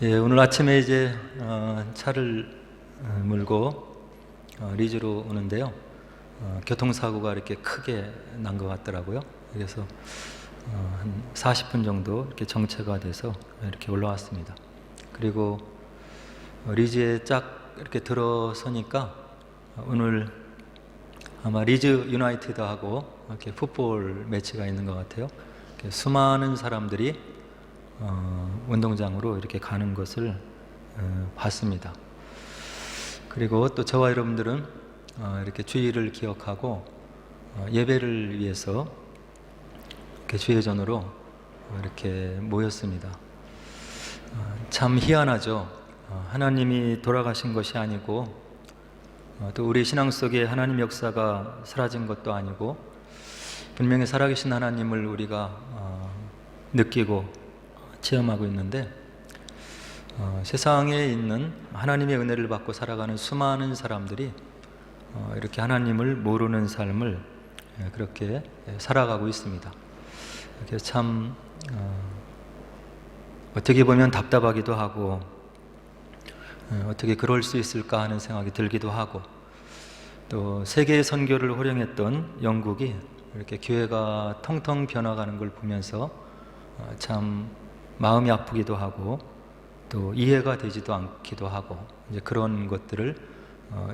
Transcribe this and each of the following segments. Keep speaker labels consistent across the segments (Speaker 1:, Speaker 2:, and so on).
Speaker 1: 예, 오늘 아침에 이제 차를 몰고 리즈로 오는데요. 교통사고가 이렇게 크게 난 것 같더라고요. 그래서 한 40분 정도 이렇게 정체가 돼서 이렇게 올라왔습니다. 그리고 리즈에 쫙 이렇게 들어서니까 오늘 아마 리즈 유나이티드하고 이렇게 풋볼 매치가 있는 것 같아요. 이렇게 수많은 사람들이 운동장으로 이렇게 가는 것을 봤습니다. 그리고 또 저와 여러분들은 이렇게 주일을 기억하고 예배를 위해서 이렇게 주회전으로 이렇게 모였습니다. 참 희한하죠. 하나님이 돌아가신 것이 아니고 또 우리 신앙 속에 하나님 역사가 사라진 것도 아니고 분명히 살아계신 하나님을 우리가 느끼고 체험하고 있는데 세상에 있는 하나님의 은혜를 받고 살아가는 수많은 사람들이 이렇게 하나님을 모르는 삶을 그렇게 살아가고 있습니다. 그래서 참 어떻게 보면 답답하기도 하고 어떻게 그럴 수 있을까 하는 생각이 들기도 하고 또 세계 선교를 호령했던 영국이 이렇게 교회가 텅텅 변화가는 걸 보면서 참 마음이 아프기도 하고 또 이해가 되지도 않기도 하고 이제 그런 것들을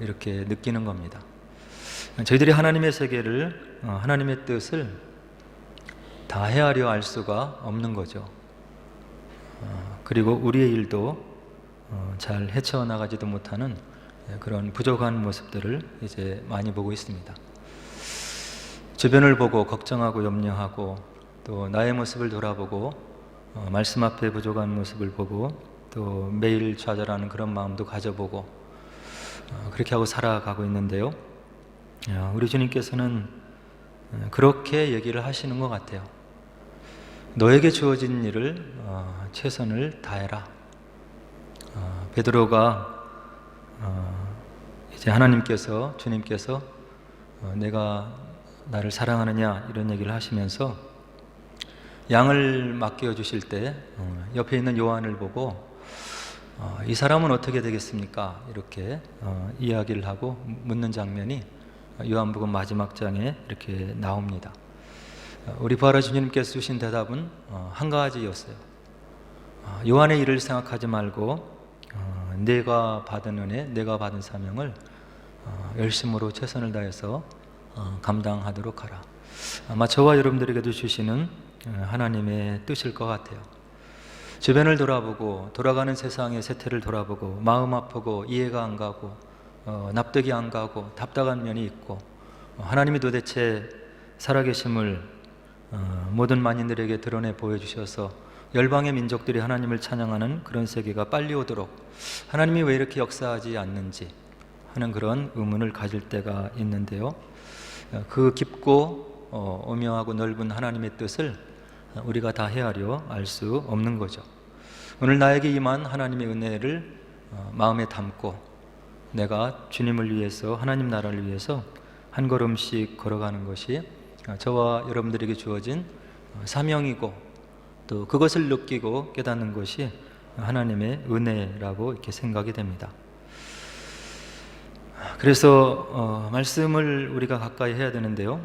Speaker 1: 이렇게 느끼는 겁니다. 저희들이 하나님의 세계를 하나님의 뜻을 다 헤아려 알 수가 없는 거죠. 그리고 우리의 일도 잘 헤쳐나가지도 못하는 그런 부족한 모습들을 이제 많이 보고 있습니다. 주변을 보고 걱정하고 염려하고 또 나의 모습을 돌아보고 말씀 앞에 부족한 모습을 보고 또 매일 좌절하는 그런 마음도 가져보고 그렇게 하고 살아가고 있는데요. 우리 주님께서는 그렇게 얘기를 하시는 것 같아요. 너에게 주어진 일을 최선을 다해라. 베드로가 이제 하나님께서 주님께서 내가 나를 사랑하느냐 이런 얘기를 하시면서 양을 맡겨 주실 때 옆에 있는 요한을 보고 이 사람은 어떻게 되겠습니까? 이렇게 이야기를 하고 묻는 장면이 요한복음 마지막 장에 이렇게 나옵니다. 우리 부활하신 주님께서 주신 대답은 한 가지였어요. 요한의 일을 생각하지 말고 내가 받은 은혜, 내가 받은 사명을 열심으로 최선을 다해서 감당하도록 하라. 아마 저와 여러분들에게도 주시는 하나님의 뜻일 것 같아요. 주변을 돌아보고 돌아가는 세상의 세태를 돌아보고 마음 아프고 이해가 안 가고 납득이 안 가고 답답한 면이 있고 하나님이 도대체 살아계심을 모든 만인들에게 드러내 보여주셔서 열방의 민족들이 하나님을 찬양하는 그런 세계가 빨리 오도록 하나님이 왜 이렇게 역사하지 않는지 하는 그런 의문을 가질 때가 있는데요. 그 깊고 오묘하고 넓은 하나님의 뜻을 우리가 다 헤아려 알 수 없는 거죠. 오늘 나에게 임한 하나님의 은혜를 마음에 담고 내가 주님을 위해서 하나님 나라를 위해서 한 걸음씩 걸어가는 것이 저와 여러분들에게 주어진 사명이고 또 그것을 느끼고 깨닫는 것이 하나님의 은혜라고 이렇게 생각이 됩니다. 그래서 말씀을 우리가 가까이 해야 되는데요.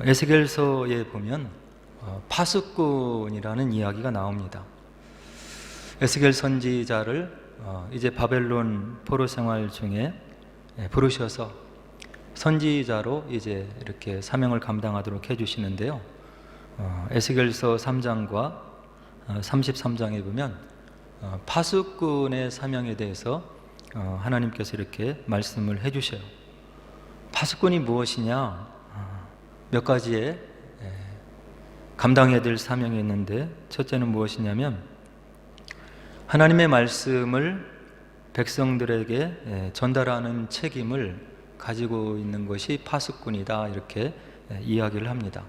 Speaker 1: 에스겔서에 보면 파수꾼이라는 이야기가 나옵니다. 에스겔 선지자를 이제 바벨론 포로 생활 중에 부르셔서 선지자로 이제 이렇게 사명을 감당하도록 해주시는데요. 에스겔서 3장과 33장에 보면 파수꾼의 사명에 대해서 하나님께서 이렇게 말씀을 해주셔요. 파수꾼이 무엇이냐? 몇 가지의 감당해야 될 사명이 있는데 첫째는 무엇이냐면 하나님의 말씀을 백성들에게 전달하는 책임을 가지고 있는 것이 파수꾼이다 이렇게 이야기를 합니다.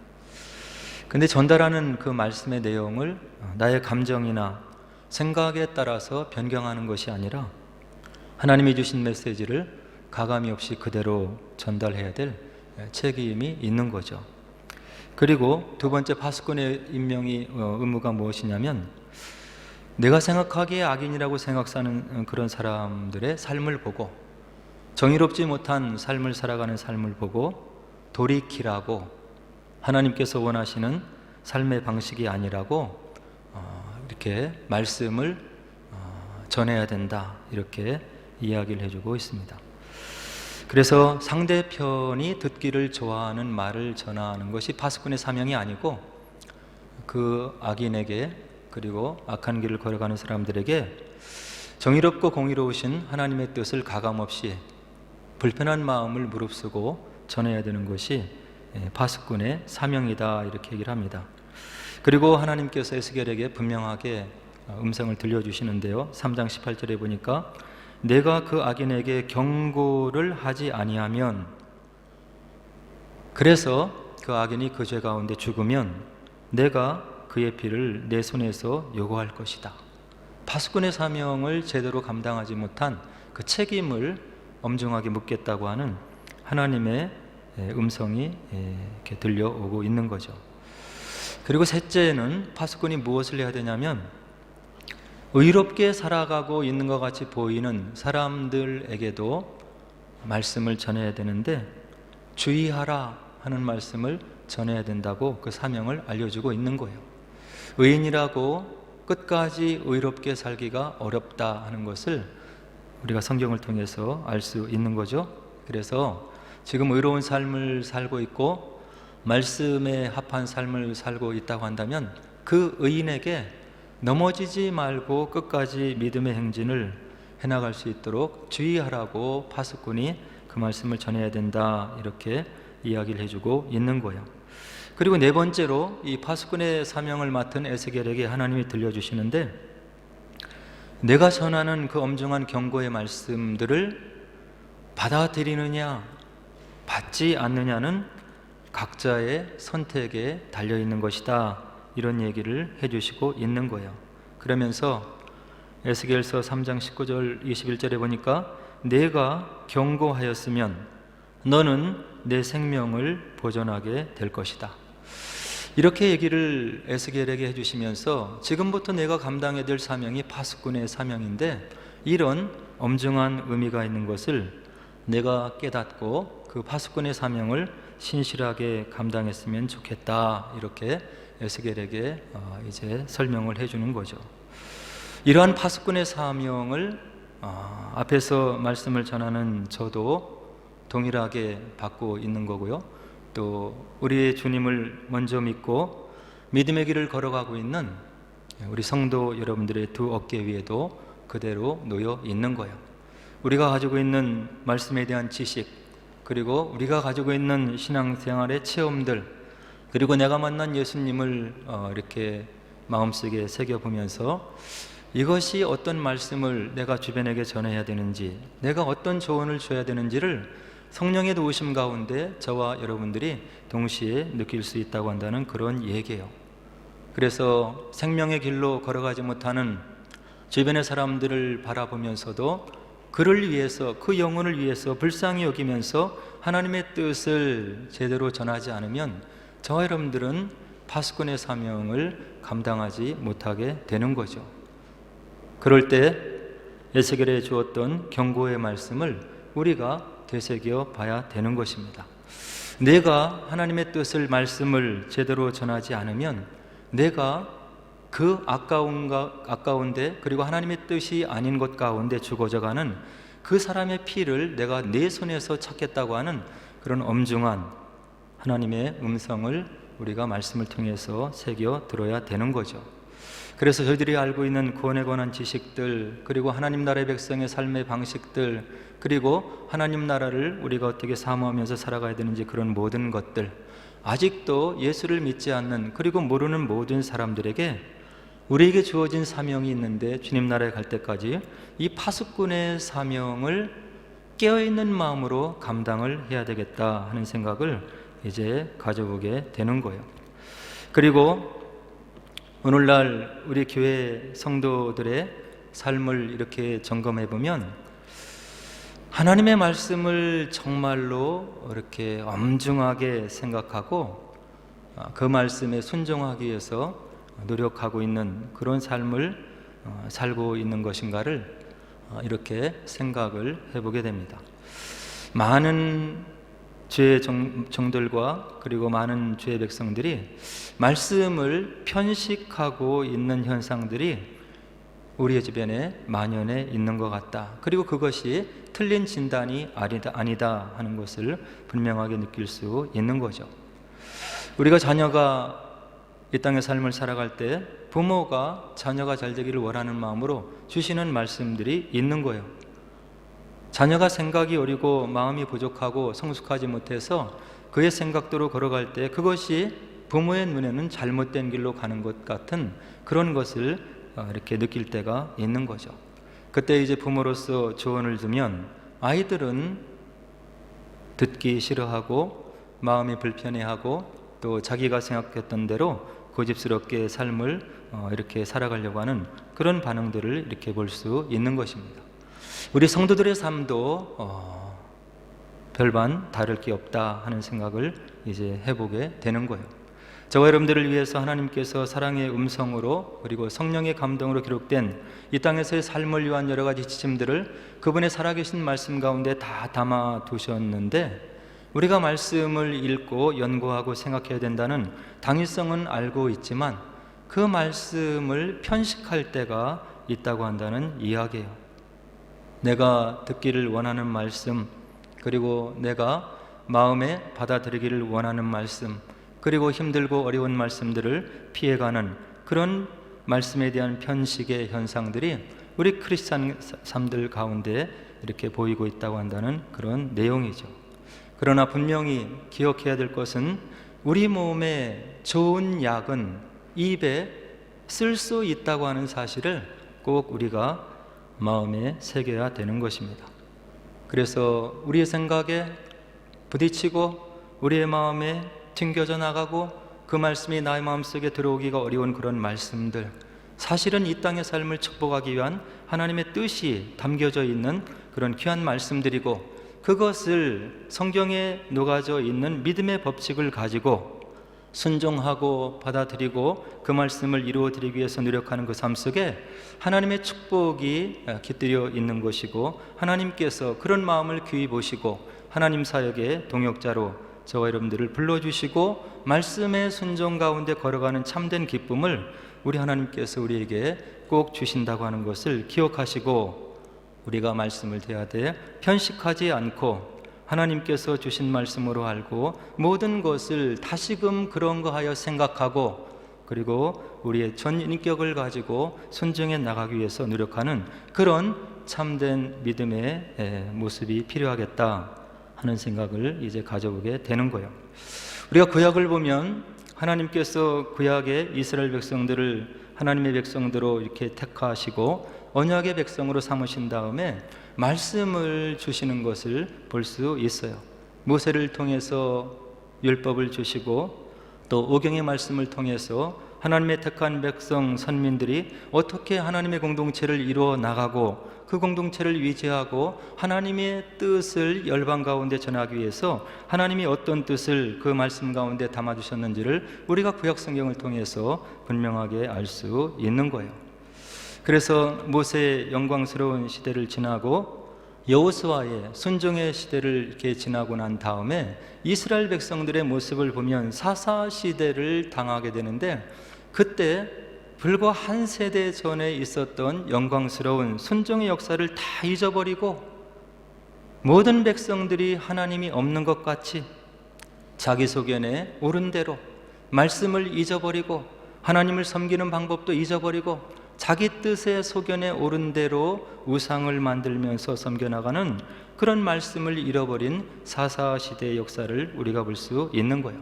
Speaker 1: 근데 전달하는 그 말씀의 내용을 나의 감정이나 생각에 따라서 변경하는 것이 아니라 하나님이 주신 메시지를 가감이 없이 그대로 전달해야 될 책임이 있는 거죠. 그리고 두 번째 파수꾼의 임명이 의무가 무엇이냐면 내가 생각하기에 악인이라고 생각하는 그런 사람들의 삶을 보고, 정의롭지 못한 삶을 살아가는 삶을 보고 돌이키라고, 하나님께서 원하시는 삶의 방식이 아니라고 이렇게 말씀을 전해야 된다, 이렇게 이야기를 해주고 있습니다. 그래서 상대편이 듣기를 좋아하는 말을 전하는 것이 파수꾼의 사명이 아니고, 그 악인에게, 그리고 악한 길을 걸어가는 사람들에게 정의롭고 공의로우신 하나님의 뜻을 가감없이 불편한 마음을 무릅쓰고 전해야 되는 것이 파수꾼의 사명이다, 이렇게 얘기를 합니다. 그리고 하나님께서 에스겔에게 분명하게 음성을 들려주시는데요, 3장 18절에 보니까 내가 그 악인에게 경고를 하지 아니하면, 그래서 그 악인이 그 죄 가운데 죽으면 내가 그의 피를 내 손에서 요구할 것이다. 파수꾼의 사명을 제대로 감당하지 못한 그 책임을 엄중하게 묻겠다고 하는 하나님의 음성이 이렇게 들려오고 있는 거죠. 그리고 셋째는 파수꾼이 무엇을 해야 되냐면, 의롭게 살아가고 있는 것 같이 보이는 사람들에게도 말씀을 전해야 되는데, 주의하라 하는 말씀을 전해야 된다고 그 사명을 알려주고 있는 거예요. 의인이라고 끝까지 의롭게 살기가 어렵다 하는 것을 우리가 성경을 통해서 알 수 있는 거죠. 그래서 지금 의로운 삶을 살고 있고 말씀에 합한 삶을 살고 있다고 한다면, 그 의인에게 넘어지지 말고 끝까지 믿음의 행진을 해나갈 수 있도록 주의하라고 파수꾼이 그 말씀을 전해야 된다, 이렇게 이야기를 해주고 있는 거예요. 그리고 네 번째로 이 파수꾼의 사명을 맡은 에스겔에게 하나님이 들려주시는데, 내가 전하는 그 엄중한 경고의 말씀들을 받아들이느냐 받지 않느냐는 각자의 선택에 달려있는 것이다, 이런 얘기를 해주시고 있는 거예요. 그러면서 에스겔서 3장 19절 21절에 보니까 내가 경고하였으면 너는 내 생명을 보존하게 될 것이다, 이렇게 얘기를 에스겔에게 해주시면서 지금부터 내가 감당해야 될 사명이 파수꾼의 사명인데, 이런 엄중한 의미가 있는 것을 내가 깨닫고 그 파수꾼의 사명을 신실하게 감당했으면 좋겠다, 이렇게 에스겔에게 이제 설명을 해주는 거죠. 이러한 파수꾼의 사명을 앞에서 말씀을 전하는 저도 동일하게 받고 있는 거고요, 또 우리의 주님을 먼저 믿고 믿음의 길을 걸어가고 있는 우리 성도 여러분들의 두 어깨 위에도 그대로 놓여 있는 거예요. 우리가 가지고 있는 말씀에 대한 지식, 그리고 우리가 가지고 있는 신앙생활의 체험들, 그리고 내가 만난 예수님을 이렇게 마음속에 새겨보면서 이것이 어떤 말씀을 내가 주변에게 전해야 되는지, 내가 어떤 조언을 줘야 되는지를 성령의 도우심 가운데 저와 여러분들이 동시에 느낄 수 있다고 한다는 그런 얘기예요. 그래서 생명의 길로 걸어가지 못하는 주변의 사람들을 바라보면서도 그를 위해서, 그 영혼을 위해서 불쌍히 여기면서 하나님의 뜻을 제대로 전하지 않으면 저와 여러분들은 파수꾼의 사명을 감당하지 못하게 되는 거죠. 그럴 때 에스겔에 주었던 경고의 말씀을 우리가 되새겨 봐야 되는 것입니다. 내가 하나님의 뜻을, 말씀을 제대로 전하지 않으면 내가 그 아까운데, 그리고 하나님의 뜻이 아닌 것 가운데 죽어져가는 그 사람의 피를 내가 내 손에서 찾겠다고 하는 그런 엄중한 하나님의 음성을 우리가 말씀을 통해서 새겨 들어야 되는 거죠. 그래서 저희들이 알고 있는 구원에 관한 지식들, 그리고 하나님 나라의 백성의 삶의 방식들, 그리고 하나님 나라를 우리가 어떻게 사모하면서 살아가야 되는지, 그런 모든 것들, 아직도 예수를 믿지 않는, 그리고 모르는 모든 사람들에게 우리에게 주어진 사명이 있는데, 주님 나라에 갈 때까지 이 파수꾼의 사명을 깨어있는 마음으로 감당을 해야 되겠다 하는 생각을 이제 가져보게 되는 거예요. 그리고 오늘날 우리 교회 성도들의 삶을 이렇게 점검해 보면, 하나님의 말씀을 정말로 이렇게 엄중하게 생각하고 그 말씀에 순종하기 위해서 노력하고 있는 그런 삶을 살고 있는 것인가를 이렇게 생각을 해보게 됩니다. 많은 죄의 종들과 그리고 많은 죄의 백성들이 말씀을 편식하고 있는 현상들이 우리의 주변에 만연해 있는 것 같다. 그리고 그것이 틀린 진단이 아니다 하는 것을 분명하게 느낄 수 있는 거죠. 우리가 자녀가 이 땅의 삶을 살아갈 때 부모가 자녀가 잘 되기를 원하는 마음으로 주시는 말씀들이 있는 거예요. 자녀가 생각이 어리고 마음이 부족하고 성숙하지 못해서 그의 생각대로 걸어갈 때 그것이 부모의 눈에는 잘못된 길로 가는 것 같은 그런 것을 이렇게 느낄 때가 있는 거죠. 그때 이제 부모로서 조언을 주면 아이들은 듣기 싫어하고 마음이 불편해하고 또 자기가 생각했던 대로 고집스럽게 삶을 이렇게 살아가려고 하는 그런 반응들을 이렇게 볼 수 있는 것입니다. 우리 성도들의 삶도 별반 다를 게 없다 하는 생각을 이제 해보게 되는 거예요. 저와 여러분들을 위해서 하나님께서 사랑의 음성으로 그리고 성령의 감동으로 기록된 이 땅에서의 삶을 위한 여러 가지 지침들을 그분의 살아계신 말씀 가운데 다 담아 두셨는데 우리가 말씀을 읽고 연구하고 생각해야 된다는 당위성은 알고 있지만 그 말씀을 편식할 때가 있다고 한다는 이야기예요. 내가 듣기를 원하는 말씀, 그리고 내가 마음에 받아들이기를 원하는 말씀, 그리고 힘들고 어려운 말씀들을 피해가는 그런 말씀에 대한 편식의 현상들이 우리 크리스찬 삶들 가운데 이렇게 보이고 있다고 한다는 그런 내용이죠. 그러나 분명히 기억해야 될 것은 우리 몸에 좋은 약은 입에 쓸 수 있다고 하는 사실을 꼭 우리가 마음에 새겨야 되는 것입니다. 그래서 우리의 생각에 부딪히고 우리의 마음에 튕겨져 나가고 그 말씀이 나의 마음속에 들어오기가 어려운 그런 말씀들, 사실은 이 땅의 삶을 축복하기 위한 하나님의 뜻이 담겨져 있는 그런 귀한 말씀들이고 그것을 성경에 녹아져 있는 믿음의 법칙을 가지고 순종하고 받아들이고 그 말씀을 이루어드리기 위해서 노력하는 그 삶 속에 하나님의 축복이 깃들여 있는 것이고 하나님께서 그런 마음을 귀히 보시고 하나님 사역의 동역자로 저와 여러분들을 불러주시고 말씀의 순종 가운데 걸어가는 참된 기쁨을 우리 하나님께서 우리에게 꼭 주신다고 하는 것을 기억하시고 우리가 말씀을 대하되 편식하지 않고 하나님께서 주신 말씀으로 알고 모든 것을 다시금 그런 거 하여 생각하고 그리고 우리의 전 인격을 가지고 순종해 나가기 위해서 노력하는 그런 참된 믿음의 모습이 필요하겠다 하는 생각을 이제 가져보게 되는 거예요. 우리가 구약을 보면 하나님께서 구약의 이스라엘 백성들을 하나님의 백성들로 이렇게 택하시고 언약의 백성으로 삼으신 다음에 말씀을 주시는 것을 볼 수 있어요. 모세를 통해서 율법을 주시고 또 오경의 말씀을 통해서 하나님의 택한 백성 선민들이 어떻게 하나님의 공동체를 이루어 나가고 그 공동체를 유지하고 하나님의 뜻을 열방 가운데 전하기 위해서 하나님이 어떤 뜻을 그 말씀 가운데 담아주셨는지를 우리가 구약 성경을 통해서 분명하게 알 수 있는 거예요. 그래서 모세의 영광스러운 시대를 지나고 여호수아의 순종의 시대를 이렇게 지나고 난 다음에 이스라엘 백성들의 모습을 보면 사사시대를 당하게 되는데 그때 불과 한 세대 전에 있었던 영광스러운 순종의 역사를 다 잊어버리고 모든 백성들이 하나님이 없는 것 같이 자기 소견에 옳은 대로 말씀을 잊어버리고 하나님을 섬기는 방법도 잊어버리고 자기 뜻의 소견에 옳은 대로 우상을 만들면서 섬겨나가는 그런 말씀을 잃어버린 사사시대의 역사를 우리가 볼 수 있는 거예요.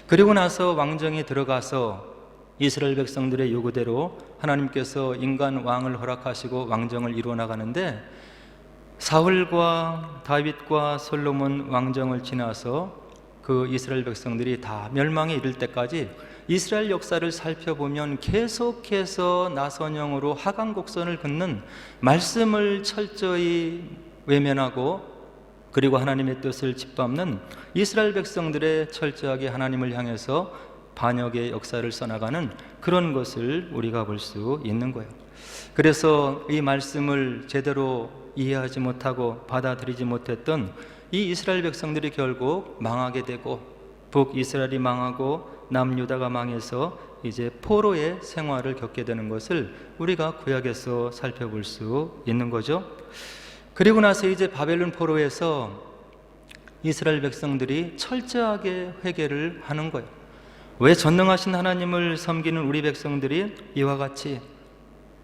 Speaker 1: 그리고 나서 왕정에 들어가서 이스라엘 백성들의 요구대로 하나님께서 인간 왕을 허락하시고 왕정을 이루어 나가는데 사울과 다윗과 솔로몬 왕정을 지나서 그 이스라엘 백성들이 다 멸망에 이를 때까지 이스라엘 역사를 살펴보면 계속해서 나선형으로 하강곡선을 긋는 말씀을 철저히 외면하고 그리고 하나님의 뜻을 짓밟는 이스라엘 백성들의 철저하게 하나님을 향해서 반역의 역사를 써나가는 그런 것을 우리가 볼 수 있는 거예요. 그래서 이 말씀을 제대로 이해하지 못하고 받아들이지 못했던 이 이스라엘 백성들이 결국 망하게 되고, 북이스라엘이 망하고 남유다가 망해서 이제 포로의 생활을 겪게 되는 것을 우리가 구약에서 살펴볼 수 있는 거죠. 그리고 나서 이제 바벨론 포로에서 이스라엘 백성들이 철저하게 회개를 하는 거예요. 왜 전능하신 하나님을 섬기는 우리 백성들이 이와 같이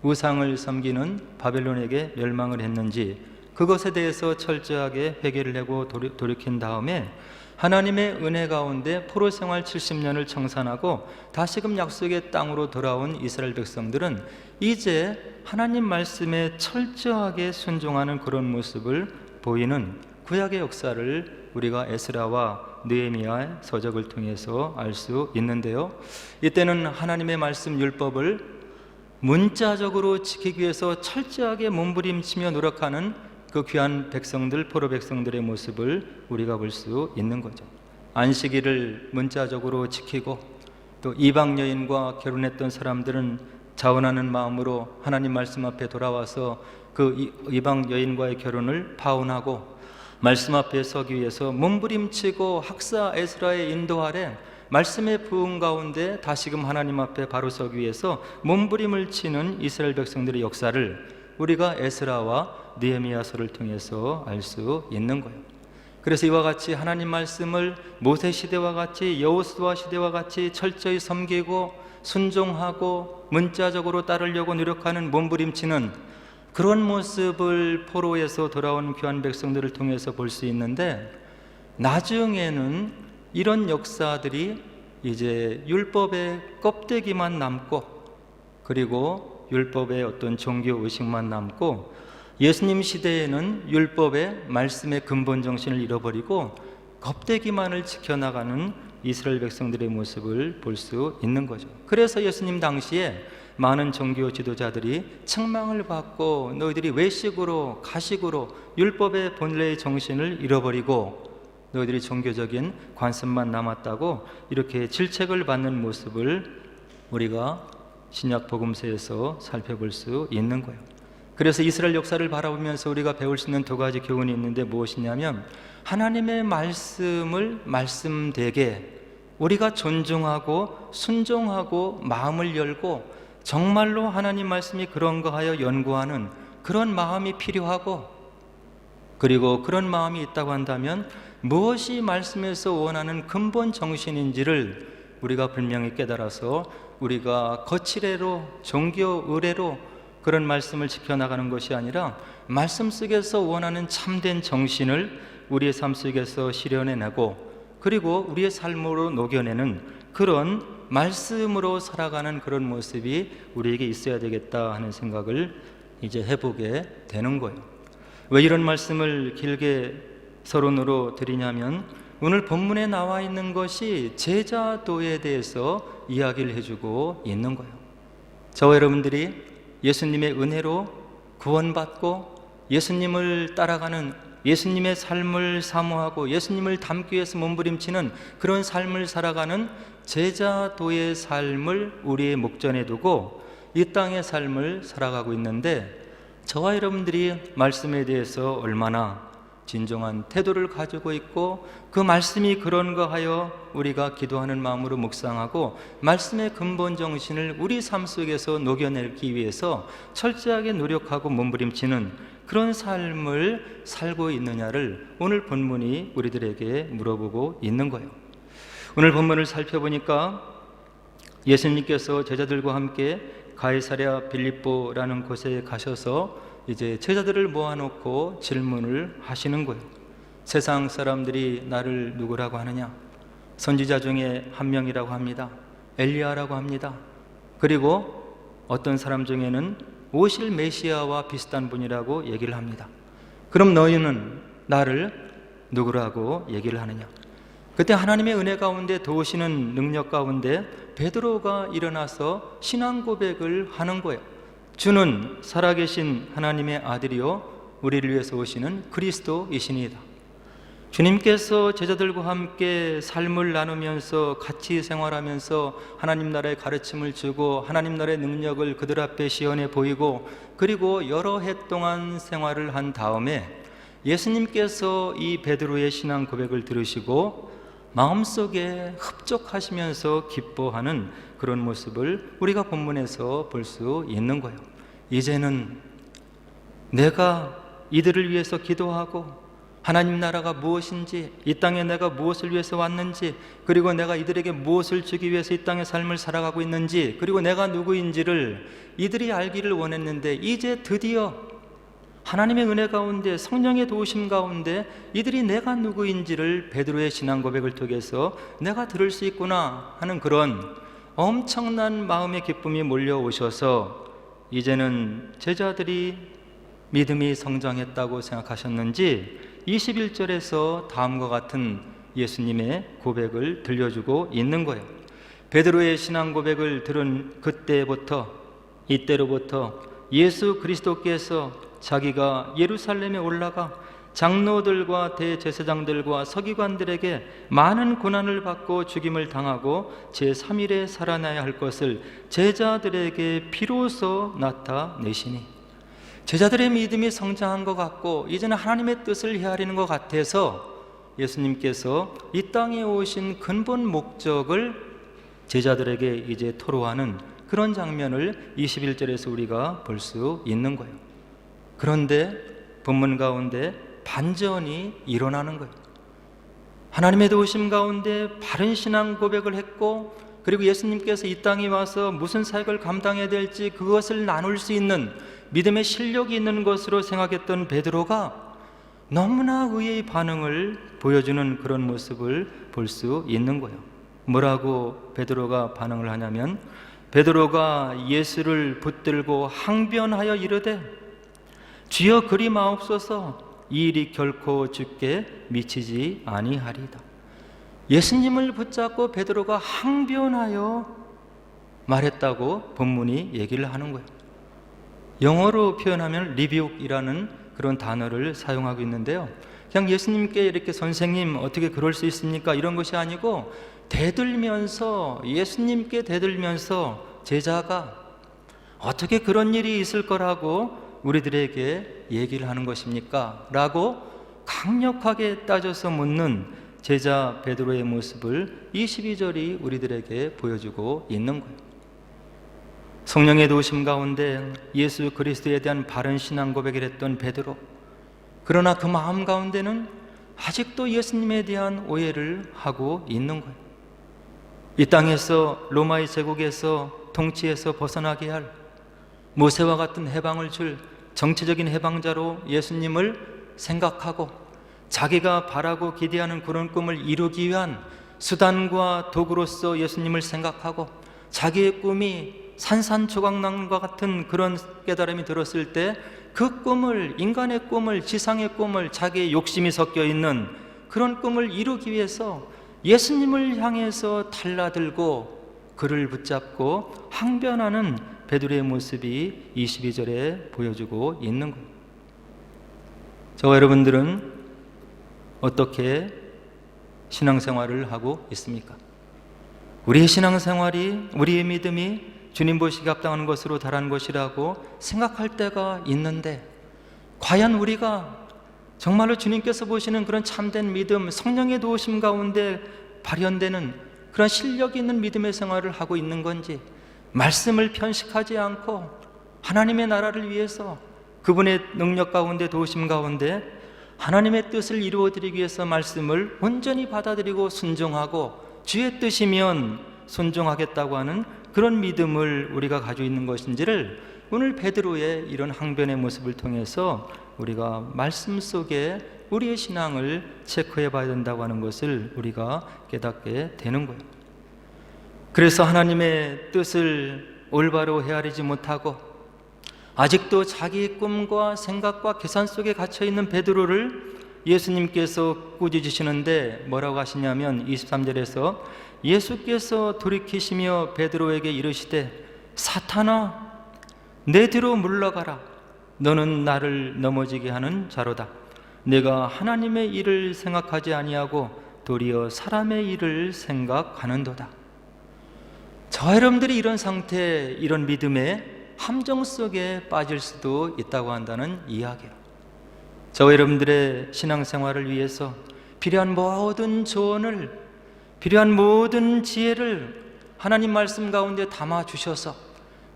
Speaker 1: 우상을 섬기는 바벨론에게 멸망을 했는지, 그것에 대해서 철저하게 회개를 하고 돌이킨 다음에 하나님의 은혜 가운데 포로 생활 70년을 청산하고 다시금 약속의 땅으로 돌아온 이스라엘 백성들은 이제 하나님 말씀에 철저하게 순종하는 그런 모습을 보이는 구약의 역사를 우리가 에스라와 느헤미야의 서적을 통해서 알 수 있는데요, 이때는 하나님의 말씀 율법을 문자적으로 지키기 위해서 철저하게 몸부림치며 노력하는 그 귀한 백성들, 포로 백성들의 모습을 우리가 볼 수 있는 거죠. 안식일을 문자적으로 지키고, 또 이방 여인과 결혼했던 사람들은 자원하는 마음으로 하나님 말씀 앞에 돌아와서 그 이방 여인과의 결혼을 파혼하고, 말씀 앞에 서기 위해서 몸부림치고 학사 에스라의 인도 아래 말씀의 부흥 가운데 다시금 하나님 앞에 바로 서기 위해서 몸부림을 치는 이스라엘 백성들의 역사를 우리가 에스라와 느헤미야서를 통해서 알 수 있는 거예요. 그래서 이와 같이 하나님 말씀을 모세 시대와 같이, 여호수아 시대와 같이 철저히 섬기고 순종하고 문자적으로 따르려고 노력하는 몸부림치는 그런 모습을 포로에서 돌아온 귀한 백성들을 통해서 볼 수 있는데, 나중에는 이런 역사들이 이제 율법의 껍데기만 남고, 그리고 율법의 어떤 종교 의식만 남고, 예수님 시대에는 율법의 말씀의 근본 정신을 잃어버리고 껍데기만을 지켜나가는 이스라엘 백성들의 모습을 볼 수 있는 거죠. 그래서 예수님 당시에 많은 종교 지도자들이 책망을 받고, 너희들이 외식으로 가식으로 율법의 본래의 정신을 잃어버리고 너희들이 종교적인 관습만 남았다고 이렇게 질책을 받는 모습을 우리가 신약 복음서에서 살펴볼 수 있는 거예요. 그래서 이스라엘 역사를 바라보면서 우리가 배울 수 있는 두 가지 교훈이 있는데 무엇이냐면, 하나님의 말씀을 말씀되게 우리가 존중하고 순종하고 마음을 열고 정말로 하나님 말씀이 그런가 하여 연구하는 그런 마음이 필요하고, 그리고 그런 마음이 있다고 한다면 무엇이 말씀에서 원하는 근본 정신인지를 우리가 분명히 깨달아서 우리가 거칠애로 종교 의례로 그런 말씀을 지켜나가는 것이 아니라 말씀 속에서 원하는 참된 정신을 우리의 삶 속에서 실현해내고, 그리고 우리의 삶으로 녹여내는 그런 말씀으로 살아가는 그런 모습이 우리에게 있어야 되겠다 하는 생각을 이제 해보게 되는 거예요. 왜 이런 말씀을 길게 서론으로 드리냐면, 오늘 본문에 나와 있는 것이 제자도에 대해서 이야기를 해주고 있는 거예요. 저와 여러분들이 예수님의 은혜로 구원받고 예수님을 따라가는, 예수님의 삶을 사모하고 예수님을 닮기 위해서 몸부림치는 그런 삶을 살아가는 제자도의 삶을 우리의 목전에 두고 이 땅의 삶을 살아가고 있는데, 저와 여러분들이 말씀에 대해서 얼마나 진정한 태도를 가지고 있고, 그 말씀이 그런가 하여 우리가 기도하는 마음으로 묵상하고 말씀의 근본 정신을 우리 삶 속에서 녹여내기 위해서 철저하게 노력하고 몸부림치는 그런 삶을 살고 있느냐를 오늘 본문이 우리들에게 물어보고 있는 거예요. 오늘 본문을 살펴보니까 예수님께서 제자들과 함께 가이사랴 빌립보라는 곳에 가셔서 이제 제자들을 모아놓고 질문을 하시는 거예요. 세상 사람들이 나를 누구라고 하느냐? 선지자 중에 한 명이라고 합니다. 엘리야라고 합니다. 그리고 어떤 사람 중에는 오실 메시아와 비슷한 분이라고 얘기를 합니다. 그럼 너희는 나를 누구라고 얘기를 하느냐? 그때 하나님의 은혜 가운데 도우시는 능력 가운데 베드로가 일어나서 신앙 고백을 하는 거예요. 주는 살아계신 하나님의 아들이요 우리를 위해서 오시는 그리스도이시니이다. 주님께서 제자들과 함께 삶을 나누면서 같이 생활하면서 하나님 나라의 가르침을 주고 하나님 나라의 능력을 그들 앞에 시연해 보이고, 그리고 여러 해 동안 생활을 한 다음에 예수님께서 이 베드로의 신앙 고백을 들으시고 마음속에 흡족하시면서 기뻐하는 그런 모습을 우리가 본문에서 볼 수 있는 거예요. 이제는 내가 이들을 위해서 기도하고 하나님 나라가 무엇인지, 이 땅에 내가 무엇을 위해서 왔는지, 그리고 내가 이들에게 무엇을 주기 위해서 이 땅의 삶을 살아가고 있는지, 그리고 내가 누구인지를 이들이 알기를 원했는데, 이제 드디어 하나님의 은혜 가운데, 성령의 도우심 가운데 이들이 내가 누구인지를 베드로의 신앙 고백을 통해서 내가 들을 수 있구나 하는 그런 엄청난 마음의 기쁨이 몰려오셔서 이제는 제자들이 믿음이 성장했다고 생각하셨는지 21절에서 다음과 같은 예수님의 고백을 들려주고 있는 거예요. 베드로의 신앙 고백을 들은 그때부터, 이때로부터 예수 그리스도께서 자기가 예루살렘에 올라가 장로들과 대제사장들과 서기관들에게 많은 고난을 받고 죽임을 당하고 제3일에 살아나야 할 것을 제자들에게 비로소 나타내시니, 제자들의 믿음이 성장한 것 같고 이제는 하나님의 뜻을 헤아리는 것 같아서 예수님께서 이 땅에 오신 근본 목적을 제자들에게 이제 토로하는 그런 장면을 21절에서 우리가 볼 수 있는 거예요. 그런데 본문 가운데 반전이 일어나는 거예요. 하나님의 도우심 가운데 바른 신앙 고백을 했고, 그리고 예수님께서 이 땅에 와서 무슨 사역을 감당해야 될지 그것을 나눌 수 있는 믿음의 실력이 있는 것으로 생각했던 베드로가 너무나 의외의 반응을 보여주는 그런 모습을 볼 수 있는 거예요. 뭐라고 베드로가 반응을 하냐면, 베드로가 예수를 붙들고 항변하여 이르되 주여 그리 마옵소서, 이 일이 결코 주께 미치지 아니하리이다. 예수님을 붙잡고 베드로가 항변하여 말했다고 본문이 얘기를 하는 거예요. 영어로 표현하면 리뷰이라는 그런 단어를 사용하고 있는데요, 그냥 예수님께 이렇게 선생님 어떻게 그럴 수 있습니까? 이런 것이 아니고 대들면서, 예수님께 대들면서 제자가 어떻게 그런 일이 있을 거라고 우리들에게 얘기를 하는 것입니까? 라고 강력하게 따져서 묻는 제자 베드로의 모습을 22절이 우리들에게 보여주고 있는 거예요. 성령의 도우심 가운데 예수 그리스도에 대한 바른 신앙 고백을 했던 베드로, 그러나 그 마음 가운데는 아직도 예수님에 대한 오해를 하고 있는 거예요. 이 땅에서, 로마의 제국에서, 통치에서 벗어나게 할 모세와 같은 해방을 줄 정치적인 해방자로 예수님을 생각하고 자기가 바라고 기대하는 그런 꿈을 이루기 위한 수단과 도구로서 예수님을 생각하고, 자기의 꿈이 산산조각난과 같은 그런 깨달음이 들었을 때 그 꿈을, 인간의 꿈을, 지상의 꿈을, 자기의 욕심이 섞여 있는 그런 꿈을 이루기 위해서 예수님을 향해서 달라들고 그를 붙잡고 항변하는 베드로의 모습이 22절에 보여주고 있는 거예요. 저와 여러분들은 어떻게 신앙생활을 하고 있습니까? 우리의 신앙생활이, 우리의 믿음이 주님 보시기에 합당한 것으로 달한 것이라고 생각할 때가 있는데, 과연 우리가 정말로 주님께서 보시는 그런 참된 믿음, 성령의 도우심 가운데 발현되는 그런 실력 있는 믿음의 생활을 하고 있는 건지, 말씀을 편식하지 않고 하나님의 나라를 위해서, 그분의 능력 가운데, 도우심 가운데 하나님의 뜻을 이루어드리기 위해서 말씀을 온전히 받아들이고 순종하고 주의 뜻이면 순종하겠다고 하는 그런 믿음을 우리가 가지고 있는 것인지를 오늘 베드로의 이런 항변의 모습을 통해서 우리가 말씀 속에 우리의 신앙을 체크해 봐야 된다고 하는 것을 우리가 깨닫게 되는 거예요. 그래서 하나님의 뜻을 올바로 헤아리지 못하고 아직도 자기의 꿈과 생각과 계산 속에 갇혀있는 베드로를 예수님께서 꾸짖으시는데 뭐라고 하시냐면 23절에서 예수께서 돌이키시며 베드로에게 이르시되 사탄아 내 뒤로 물러가라, 너는 나를 넘어지게 하는 자로다. 내가 하나님의 일을 생각하지 아니하고 도리어 사람의 일을 생각하는도다. 저와 여러분들이 이런 상태, 이런 믿음의 함정 속에 빠질 수도 있다고 한다는 이야기예요. 저와 여러분들의 신앙생활을 위해서 필요한 모든 조언을, 필요한 모든 지혜를 하나님 말씀 가운데 담아 주셔서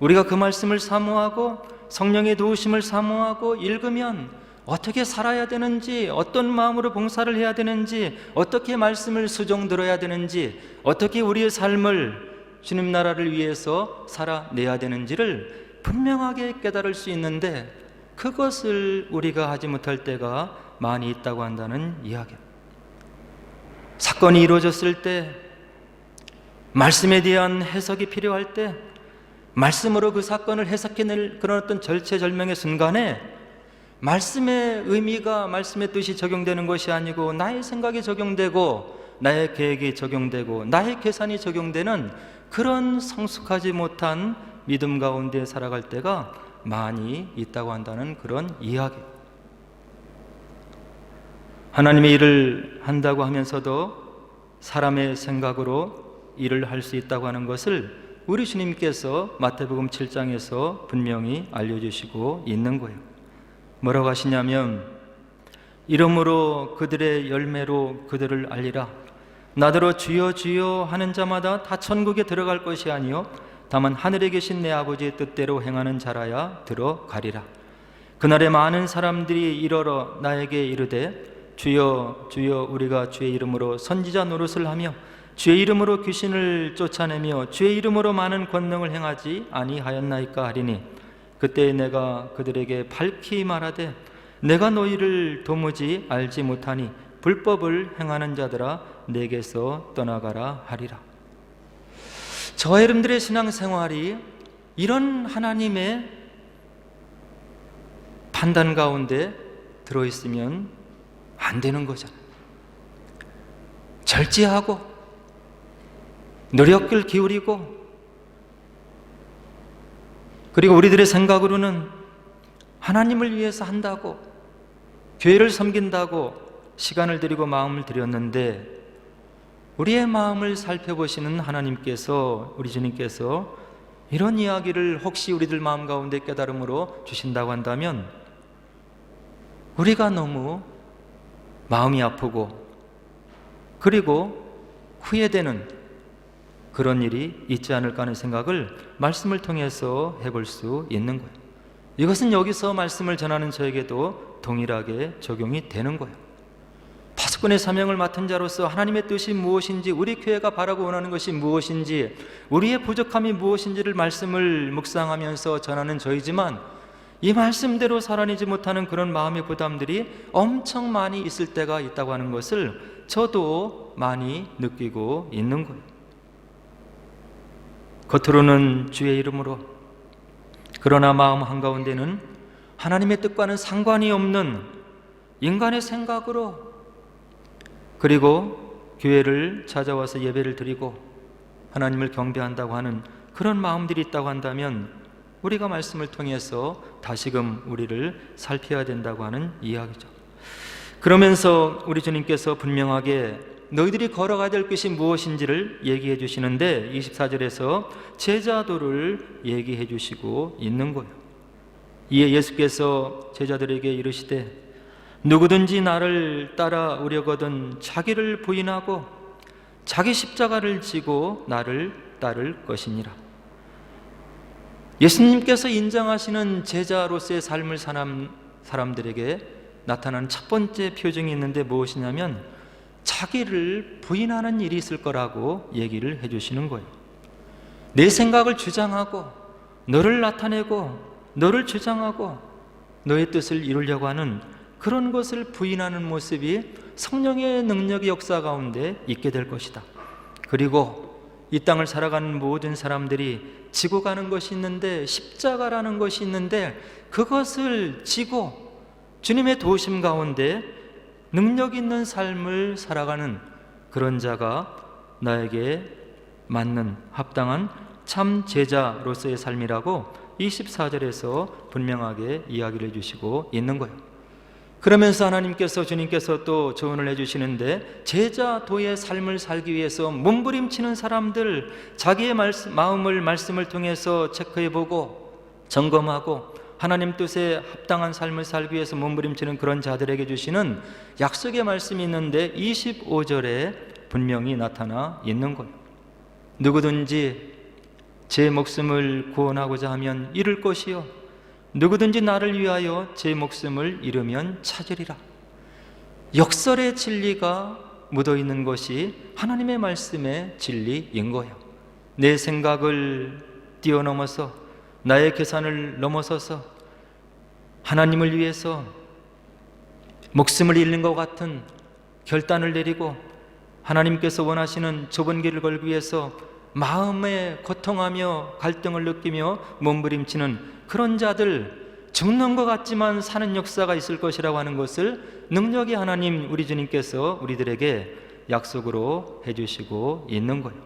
Speaker 1: 우리가 그 말씀을 사모하고 성령의 도우심을 사모하고 읽으면 어떻게 살아야 되는지, 어떤 마음으로 봉사를 해야 되는지, 어떻게 말씀을 수종 들어야 되는지, 어떻게 우리의 삶을 주님 나라를 위해서 살아내야 되는지를 분명하게 깨달을 수 있는데, 그것을 우리가 하지 못할 때가 많이 있다고 한다는 이야기입니다. 사건이 이루어졌을 때, 말씀에 대한 해석이 필요할 때, 말씀으로 그 사건을 해석해낼 그런 어떤 절체절명의 순간에 말씀의 의미가, 말씀의 뜻이 적용되는 것이 아니고 나의 생각이 적용되고 나의 계획이 적용되고 나의 계산이 적용되는 그런 성숙하지 못한 믿음 가운데 살아갈 때가 많이 있다고 한다는 그런 이야기. 하나님의 일을 한다고 하면서도 사람의 생각으로 일을 할 수 있다고 하는 것을 우리 주님께서 마태복음 7장에서 분명히 알려주시고 있는 거예요. 뭐라고 하시냐면, 이름으로 그들의 열매로 그들을 알리라. 나더러 주여 주여 하는 자마다 다 천국에 들어갈 것이 아니요 다만 하늘에 계신 내 아버지의 뜻대로 행하는 자라야 들어가리라. 그날에 많은 사람들이 이르러 나에게 이르되 주여 주여 우리가 주의 이름으로 선지자 노릇을 하며 주의 이름으로 귀신을 쫓아내며 주의 이름으로 많은 권능을 행하지 아니하였나이까 하리니, 그때 내가 그들에게 밝히 말하되 내가 너희를 도무지 알지 못하니 불법을 행하는 자들아 내게서 떠나가라 하리라. 저와 여러분들의 신앙생활이 이런 하나님의 판단 가운데 들어있으면 안 되는 거잖아요. 절제하고 노력을 기울이고, 그리고 우리들의 생각으로는 하나님을 위해서 한다고, 교회를 섬긴다고 시간을 들이고 마음을 들였는데, 우리의 마음을 살펴보시는 하나님께서, 우리 주님께서 이런 이야기를 혹시 우리들 마음 가운데 깨달음으로 주신다고 한다면 우리가 너무 마음이 아프고 그리고 후회되는 그런 일이 있지 않을까 하는 생각을 말씀을 통해서 해볼 수 있는 거예요. 이것은 여기서 말씀을 전하는 저에게도 동일하게 적용이 되는 거예요. 파수꾼의 사명을 맡은 자로서 하나님의 뜻이 무엇인지, 우리 교회가 바라고 원하는 것이 무엇인지, 우리의 부족함이 무엇인지를 말씀을 묵상하면서 전하는 저이지만, 이 말씀대로 살아내지 못하는 그런 마음의 부담들이 엄청 많이 있을 때가 있다고 하는 것을 저도 많이 느끼고 있는 거예요. 겉으로는 주의 이름으로, 그러나 마음 한가운데는 하나님의 뜻과는 상관이 없는 인간의 생각으로, 그리고 교회를 찾아와서 예배를 드리고 하나님을 경배한다고 하는 그런 마음들이 있다고 한다면 우리가 말씀을 통해서 다시금 우리를 살펴야 된다고 하는 이야기죠. 그러면서 우리 주님께서 분명하게 너희들이 걸어가야 될 것이 무엇인지를 얘기해 주시는데, 24절에서 제자도를 얘기해 주시고 있는 거예요. 이에 예수께서 제자들에게 이르시되 누구든지 나를 따라오려거든 자기를 부인하고 자기 십자가를 지고 나를 따를 것이니라. 예수님께서 인정하시는 제자로서의 삶을 사는 사람들에게 나타나는 첫 번째 표징이 있는데 무엇이냐면 자기를 부인하는 일이 있을 거라고 얘기를 해주시는 거예요. 내 생각을 주장하고 너를 나타내고 너를 주장하고 너의 뜻을 이루려고 하는 그런 것을 부인하는 모습이 성령의 능력의 역사 가운데 있게 될 것이다. 그리고 이 땅을 살아가는 모든 사람들이 지고 가는 것이 있는데, 십자가라는 것이 있는데, 그것을 지고 주님의 도우심 가운데 능력 있는 삶을 살아가는 그런 자가 나에게 맞는 합당한 참 제자로서의 삶이라고 24절에서 분명하게 이야기를 해주시고 있는 거예요. 그러면서 하나님께서, 주님께서 또 조언을 해주시는데, 제자도의 삶을 살기 위해서 몸부림치는 사람들, 자기의 말씀을 통해서 체크해보고 점검하고 하나님 뜻에 합당한 삶을 살기 위해서 몸부림치는 그런 자들에게 주시는 약속의 말씀이 있는데 25절에 분명히 나타나 있는 거예요. 누구든지 제 목숨을 구원하고자 하면 잃을 것이요, 누구든지 나를 위하여 제 목숨을 잃으면 찾으리라. 역설의 진리가 묻어있는 것이 하나님의 말씀의 진리인 거예요. 내 생각을 뛰어넘어서, 나의 계산을 넘어서서 하나님을 위해서 목숨을 잃는 것 같은 결단을 내리고 하나님께서 원하시는 좁은 길을 걸기 위해서 마음에 고통하며 갈등을 느끼며 몸부림치는 그런 자들, 죽는 것 같지만 사는 역사가 있을 것이라고 하는 것을 능력의 하나님, 우리 주님께서 우리들에게 약속으로 해주시고 있는 거예요.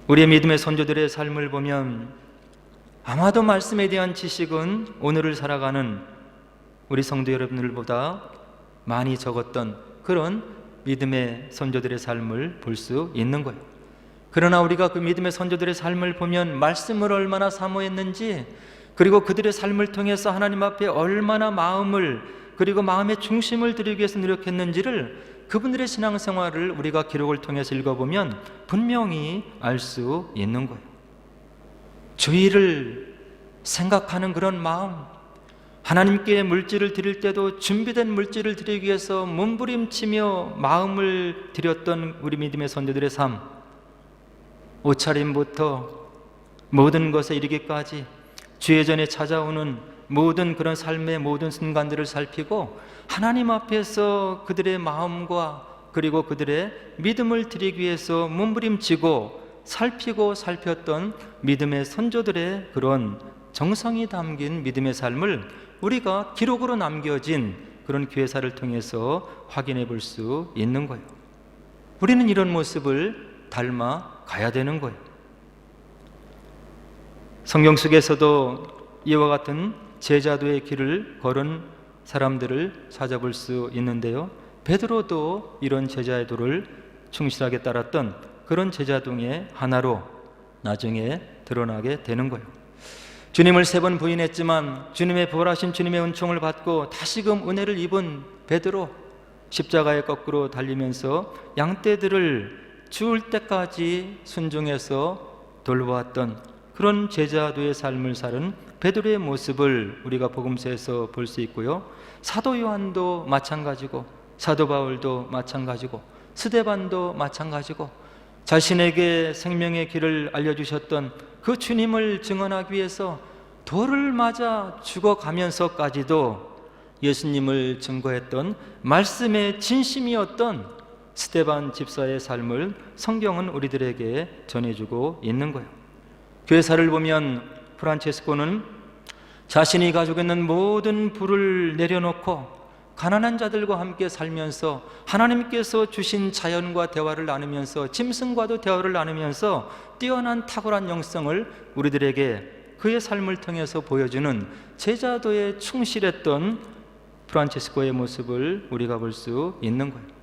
Speaker 1: 우리의 믿음의 선조들의 삶을 보면 아마도 말씀에 대한 지식은 오늘을 살아가는 우리 성도 여러분들보다 많이 적었던 그런 믿음의 선조들의 삶을 볼 수 있는 거예요. 그러나 우리가 그 믿음의 선조들의 삶을 보면 말씀을 얼마나 사모했는지, 그리고 그들의 삶을 통해서 하나님 앞에 얼마나 마음을, 그리고 마음의 중심을 드리기 위해서 노력했는지를 그분들의 신앙생활을 우리가 기록을 통해서 읽어보면 분명히 알 수 있는 거예요. 주의를 생각하는 그런 마음, 하나님께 물질을 드릴 때도 준비된 물질을 드리기 위해서 몸부림치며 마음을 드렸던 우리 믿음의 선조들의 삶, 옷차림부터 모든 것에 이르기까지 주의 전에 찾아오는 모든 그런 삶의 모든 순간들을 살피고 하나님 앞에서 그들의 마음과 그리고 그들의 믿음을 드리기 위해서 몸부림치고 살피고 살폈던 믿음의 선조들의 그런 정성이 담긴 믿음의 삶을 우리가 기록으로 남겨진 그런 기회사를 통해서 확인해 볼 수 있는 거예요. 우리는 이런 모습을 닮아 가야 되는 거예요. 성경 속에서도 이와 같은 제자도의 길을 걸은 사람들을 찾아볼 수 있는데요, 베드로도 이런 제자의 도를 충실하게 따랐던 그런 제자동의 하나로 나중에 드러나게 되는 거예요. 주님을 3번 부인했지만 주님의 부활하신 주님의 은총을 받고 다시금 은혜를 입은 베드로, 십자가에 거꾸로 달리면서 양떼들을 죽을 때까지 순종해서 돌보았던 그런 제자도의 삶을 사는 베드로의 모습을 우리가 복음서에서 볼 수 있고요, 사도 요한도 마찬가지고 사도 바울도 마찬가지고 스데반도 마찬가지고 자신에게 생명의 길을 알려주셨던 그 주님을 증언하기 위해서 돌을 맞아 죽어가면서까지도 예수님을 증거했던 말씀의 진심이었던 스데반 집사의 삶을 성경은 우리들에게 전해주고 있는 거예요. 교회사를 보면 프란체스코는 자신이 가지고 있는 모든 부를 내려놓고 가난한 자들과 함께 살면서 하나님께서 주신 자연과 대화를 나누면서 짐승과도 대화를 나누면서 뛰어난 탁월한 영성을 우리들에게 그의 삶을 통해서 보여주는 제자도에 충실했던 프란체스코의 모습을 우리가 볼 수 있는 거예요.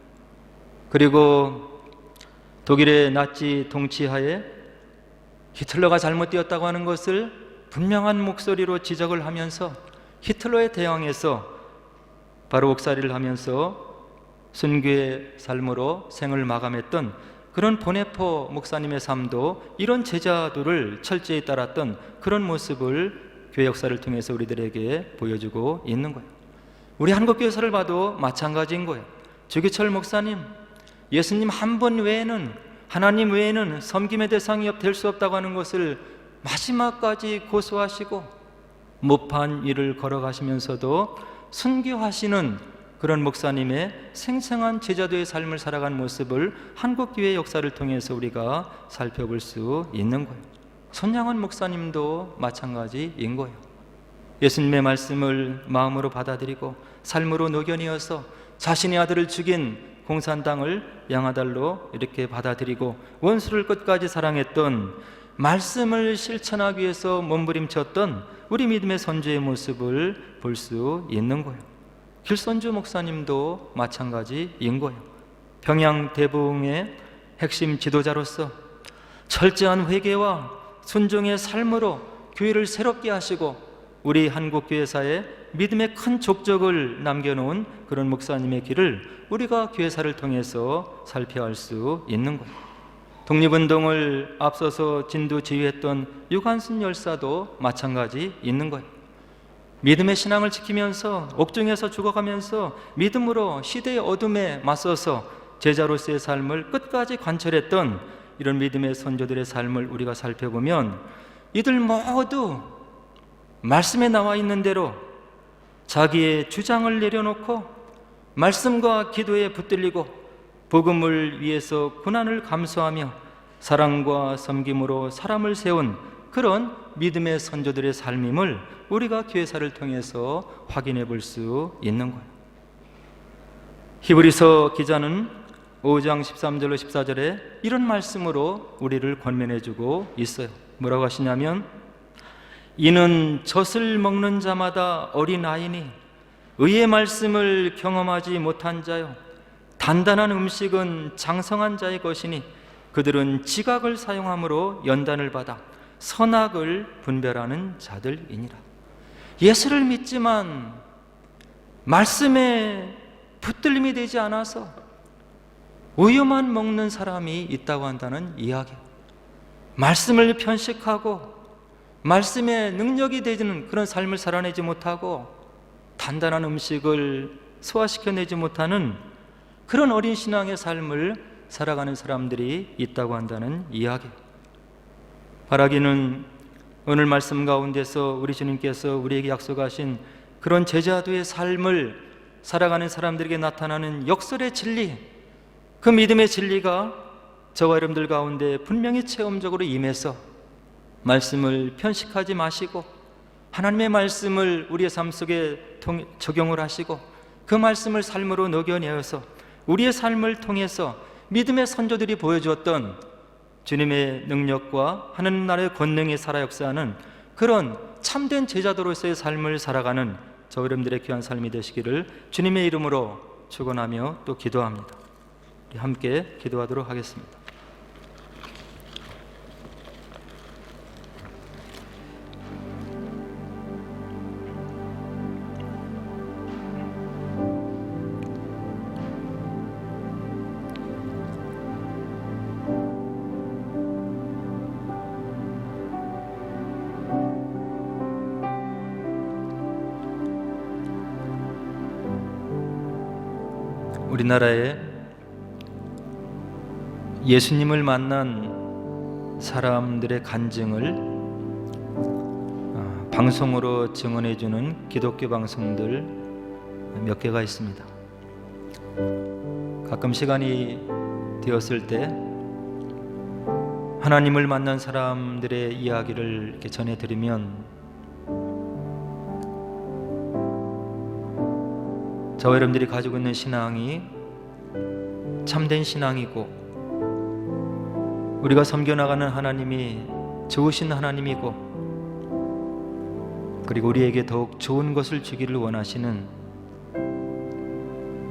Speaker 1: 그리고 독일의 나치 통치하에 히틀러가 잘못되었다고 하는 것을 분명한 목소리로 지적을 하면서 히틀러에 대항해서 바로 옥살이를 하면서 순교의 삶으로 생을 마감했던 그런 보네포 목사님의 삶도 이런 제자도를 철저히 따랐던 그런 모습을 교회 역사를 통해서 우리들에게 보여주고 있는 거예요. 우리 한국교회사를 봐도 마찬가지인 거예요. 주기철 목사님, 예수님 한 분 외에는, 하나님 외에는 섬김의 대상이 될 수 없다고 하는 것을 마지막까지 고소하시고 못판 일을 걸어가시면서도 순교하시는 그런 목사님의 생생한 제자도의 삶을 살아간 모습을 한국교회의 역사를 통해서 우리가 살펴볼 수 있는 거예요. 손양원 목사님도 마찬가지인 거예요. 예수님의 말씀을 마음으로 받아들이고 삶으로 녹여내어서 자신의 아들을 죽인 공산당을 양아달로 이렇게 받아들이고 원수를 끝까지 사랑했던, 말씀을 실천하기 위해서 몸부림쳤던 우리 믿음의 선조의 모습을 볼 수 있는 거예요. 길선주 목사님도 마찬가지인 거예요. 평양 대부흥의 핵심 지도자로서 철저한 회개와 순종의 삶으로 교회를 새롭게 하시고 우리 한국교회사에 믿음의 큰 족적을 남겨놓은 그런 목사님의 길을 우리가 교회사를 통해서 살펴할 수 있는 거예요. 독립운동을 앞서서 진두 지휘했던 유관순 열사도 마찬가지 있는 거예요. 믿음의 신앙을 지키면서 옥중에서 죽어가면서 믿음으로 시대의 어둠에 맞서서 제자로서의 삶을 끝까지 관철했던 이런 믿음의 선조들의 삶을 우리가 살펴보면 이들 모두 말씀에 나와 있는 대로 자기의 주장을 내려놓고 말씀과 기도에 붙들리고 복음을 위해서 고난을 감수하며 사랑과 섬김으로 사람을 세운 그런 믿음의 선조들의 삶임을 우리가 교회사를 통해서 확인해 볼 수 있는 거예요. 히브리서 기자는 5장 13절로 14절에 이런 말씀으로 우리를 권면해 주고 있어요. 뭐라고 하시냐면 이는 젖을 먹는 자마다 어린아이니 의의 말씀을 경험하지 못한 자요 단단한 음식은 장성한 자의 것이니 그들은 지각을 사용함으로 연단을 받아 선악을 분별하는 자들이니라. 예수를 믿지만 말씀에 붙들림이 되지 않아서 우유만 먹는 사람이 있다고 한다는 이야기. 말씀을 편식하고 말씀에 능력이 되는 그런 삶을 살아내지 못하고 단단한 음식을 소화시켜내지 못하는 그런 어린 신앙의 삶을 살아가는 사람들이 있다고 한다는 이야기. 바라기는 오늘 말씀 가운데서 우리 주님께서 우리에게 약속하신 그런 제자도의 삶을 살아가는 사람들에게 나타나는 역설의 진리, 그 믿음의 진리가 저와 여러분들 가운데 분명히 체험적으로 임해서 말씀을 편식하지 마시고 하나님의 말씀을 우리의 삶 속에 적용을 하시고 그 말씀을 삶으로 녹여내어서 우리의 삶을 통해서 믿음의 선조들이 보여주었던 주님의 능력과 하나님 나라의 권능이 살아 역사하는 그런 참된 제자도로서의 삶을 살아가는 저 여러분들의 귀한 삶이 되시기를 주님의 이름으로 축원하며 또 기도합니다. 우리 함께 기도하도록 하겠습니다. 우리나라에 예수님을 만난 사람들의 간증을 방송으로 증언해주는 기독교 방송들 몇 개가 있습니다. 가끔 시간이 되었을 때 하나님을 만난 사람들의 이야기를 이렇게 전해드리면 저와 여러분들이 가지고 있는 신앙이 참된 신앙이고 우리가 섬겨나가는 하나님이 좋으신 하나님이고 그리고 우리에게 더욱 좋은 것을 주기를 원하시는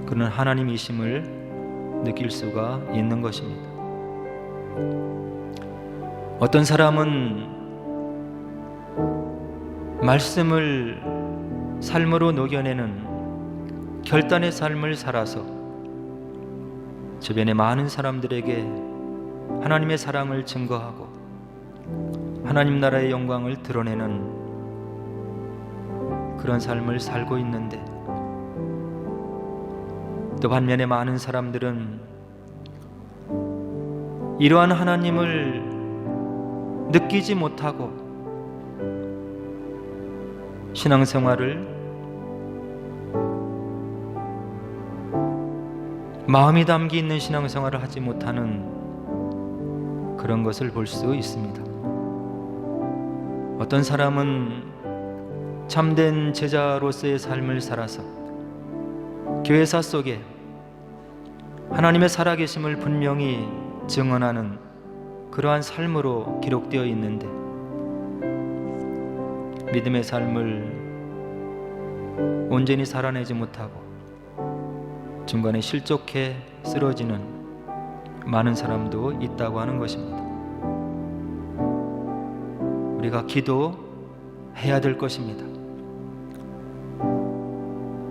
Speaker 1: 그런 하나님이심을 느낄 수가 있는 것입니다. 어떤 사람은 말씀을 삶으로 녹여내는 결단의 삶을 살아서 주변의 많은 사람들에게 하나님의 사랑을 증거하고 하나님 나라의 영광을 드러내는 그런 삶을 살고 있는데 또 반면에 많은 사람들은 이러한 하나님을 느끼지 못하고 신앙생활을 마음이 담겨 있는 신앙생활을 하지 못하는 그런 것을 볼 수 있습니다. 어떤 사람은 참된 제자로서의 삶을 살아서 교회사 속에 하나님의 살아계심을 분명히 증언하는 그러한 삶으로 기록되어 있는데 믿음의 삶을 온전히 살아내지 못하고 중간에 실족해 쓰러지는 많은 사람도 있다고 하는 것입니다. 우리가 기도해야 될 것입니다.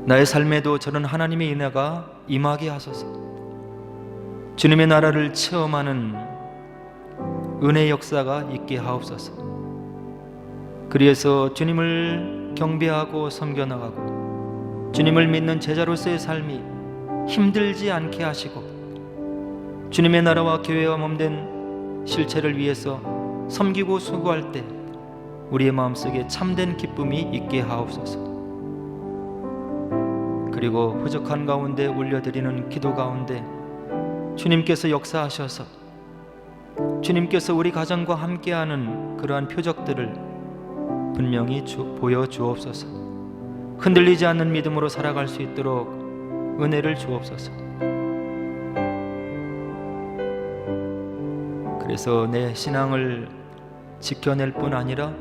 Speaker 1: 나의 삶에도 저는 하나님의 은혜가 임하게 하소서. 주님의 나라를 체험하는 은혜의 역사가 있게 하옵소서. 그래서 주님을 경배하고 섬겨나가고 주님을 믿는 제자로서의 삶이 힘들지 않게 하시고 주님의 나라와 교회와 몸된 실체를 위해서 섬기고 수고할 때 우리의 마음속에 참된 기쁨이 있게 하옵소서. 그리고 부족한 가운데 올려드리는 기도 가운데 주님께서 역사하셔서 주님께서 우리 가정과 함께하는 그러한 표적들을 분명히 보여주옵소서. 흔들리지 않는 믿음으로 살아갈 수 있도록 은혜를 주옵소서. 그래서 내 신앙을 지켜낼 뿐 아니라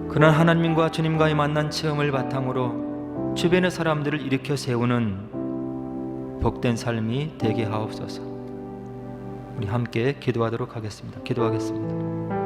Speaker 1: 그런 하나님과 주님과의 만난 체험을 바탕으로 주변의 사람들을 일으켜 세우는 복된 삶이 되게 하옵소서. 우리 함께 기도하도록 하겠습니다. 기도하겠습니다.